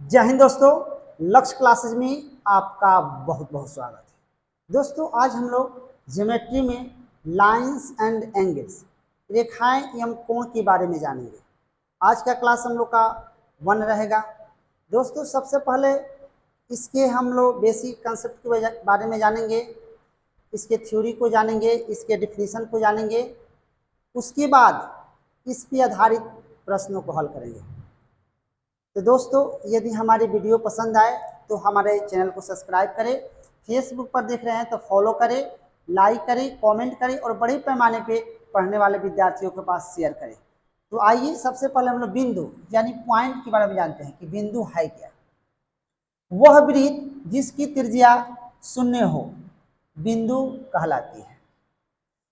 जय हिंद दोस्तों, लक्ष्य क्लासेज में आपका बहुत बहुत स्वागत है। दोस्तों आज हम लोग ज्योमेट्री में लाइंस एंड एंगल्स, रेखाएं एवं कोण के बारे में जानेंगे। आज का क्लास हम लोग का 1 रहेगा। दोस्तों सबसे पहले इसके हम लोग बेसिक कंसेप्ट के बारे में जानेंगे, इसके थ्योरी को जानेंगे, इसके डिफिनीशन को जानेंगे। उसके बाद इस पर आधारित प्रश्नों को हल करेंगे। तो दोस्तों यदि हमारी वीडियो पसंद आए तो हमारे चैनल को सब्सक्राइब करें, फेसबुक पर देख रहे हैं तो फॉलो करें, लाइक करें, कमेंट करें और बड़े पैमाने पे पढ़ने वाले विद्यार्थियों के पास शेयर करें। तो आइए सबसे पहले हम लोग बिंदु यानी पॉइंट के बारे में जानते हैं कि बिंदु है क्या। वह वृत्त जिसकी त्रिज्या 0 हो बिंदु कहलाती है।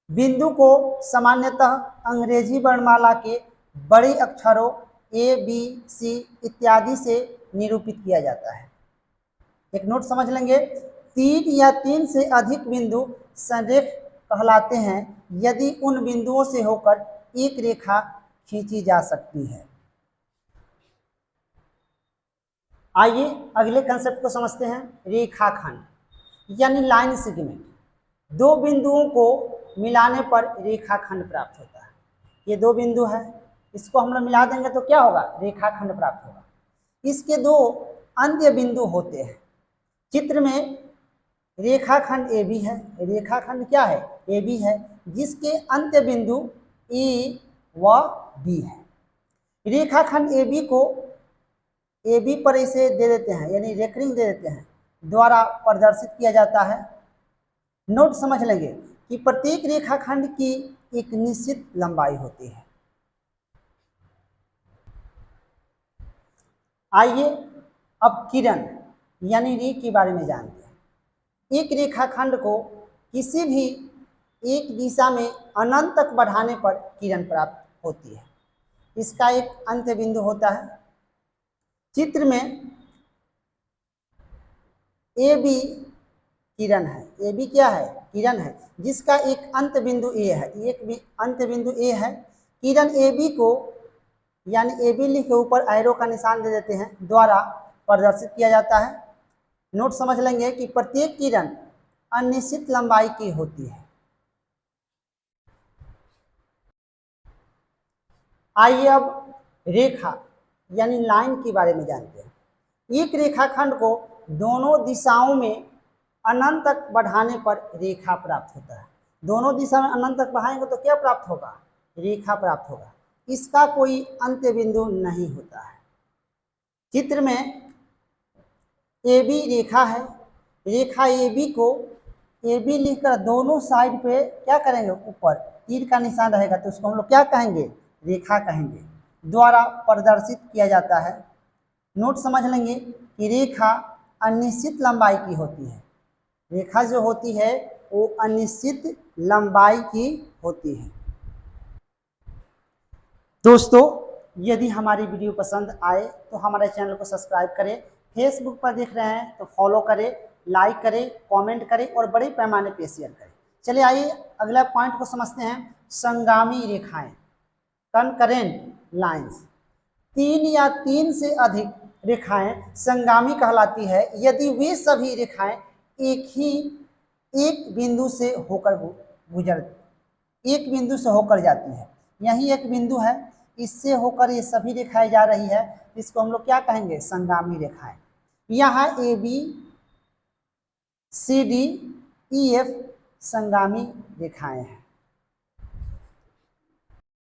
बिंदु को सामान्यतः अंग्रेजी वर्णमाला के बड़े अक्षरों ए, बी, सी इत्यादि से निरूपित किया जाता है। एक नोट समझ लेंगे, 3 या 3 से अधिक बिंदु संरेख कहलाते हैं यदि उन बिंदुओं से होकर एक रेखा खींची जा सकती है। आइए अगले कंसेप्ट को समझते हैं, रेखाखंड यानी लाइन सेगमेंट। 2 बिंदुओं को मिलाने पर रेखाखंड प्राप्त होता है। ये 2 बिंदु है, इसको हम लोग मिला देंगे तो क्या होगा, रेखाखंड प्राप्त होगा। इसके 2 अंत्य बिंदु होते हैं। चित्र में रेखाखंड ए बी है, रेखाखंड क्या है, ए बी है, जिसके अंत्य बिंदु ए व बी है। रेखाखंड ए बी को ए बी पर इसे दे देते हैं यानी रेकरिंग दे देते हैं, द्वारा प्रदर्शित किया जाता है। नोट समझ लेंगे कि प्रत्येक रेखाखंड की एक निश्चित लंबाई होती है। आइए अब किरण यानी रे के बारे में जानते हैं। एक रेखाखंड को किसी भी एक दिशा में अनंत तक बढ़ाने पर किरण प्राप्त होती है। इसका एक अंत्य बिंदु होता है। चित्र में ए बी किरण है, ए बी क्या है, किरण है, जिसका एक अंत बिंदु ए है, एक अंत बिंदु ए है। किरण ए बी को यानी ए बी लिख के ऊपर एरो का निशान दे देते हैं, द्वारा प्रदर्शित किया जाता है। नोट समझ लेंगे कि प्रत्येक किरण अनिश्चित लंबाई की होती है। आइए अब रेखा यानी लाइन के बारे में जानते हैं। एक रेखाखंड को दोनों दिशाओं में अनंत तक बढ़ाने पर रेखा प्राप्त होता है। दोनों दिशा में अनंत तक बढ़ाएंगे तो क्या प्राप्त होगा, रेखा प्राप्त होगा। इसका कोई अंत्य बिंदु नहीं होता है। चित्र में ए बी रेखा है, रेखा ए बी को ए बी लिखकर दोनों साइड पे क्या करेंगे, ऊपर तीर का निशान रहेगा तो उसको हम लोग क्या कहेंगे, रेखा कहेंगे, द्वारा प्रदर्शित किया जाता है। नोट समझ लेंगे कि रेखा अनिश्चित लंबाई की होती है। रेखा जो होती है वो अनिश्चित लंबाई की होती है। दोस्तों यदि हमारी वीडियो पसंद आए तो हमारे चैनल को सब्सक्राइब करें, फेसबुक पर देख रहे हैं तो फॉलो करें, लाइक करें, कमेंट करें और बड़े पैमाने पर शेयर करें। चलिए आइए अगला पॉइंट को समझते हैं, संगामी रेखाएं, कनकरेंट लाइंस। 3 या 3 से अधिक रेखाएं संगामी कहलाती है यदि वे सभी रेखाएं एक बिंदु से होकर एक बिंदु से होकर जाती है। यही एक बिंदु है, इससे होकर ये सभी रेखाएं जा रही है, इसको हम लोग क्या कहेंगे, संगामी रेखाएं। यहाँ A B C D E F संगामी रेखाएं हैं।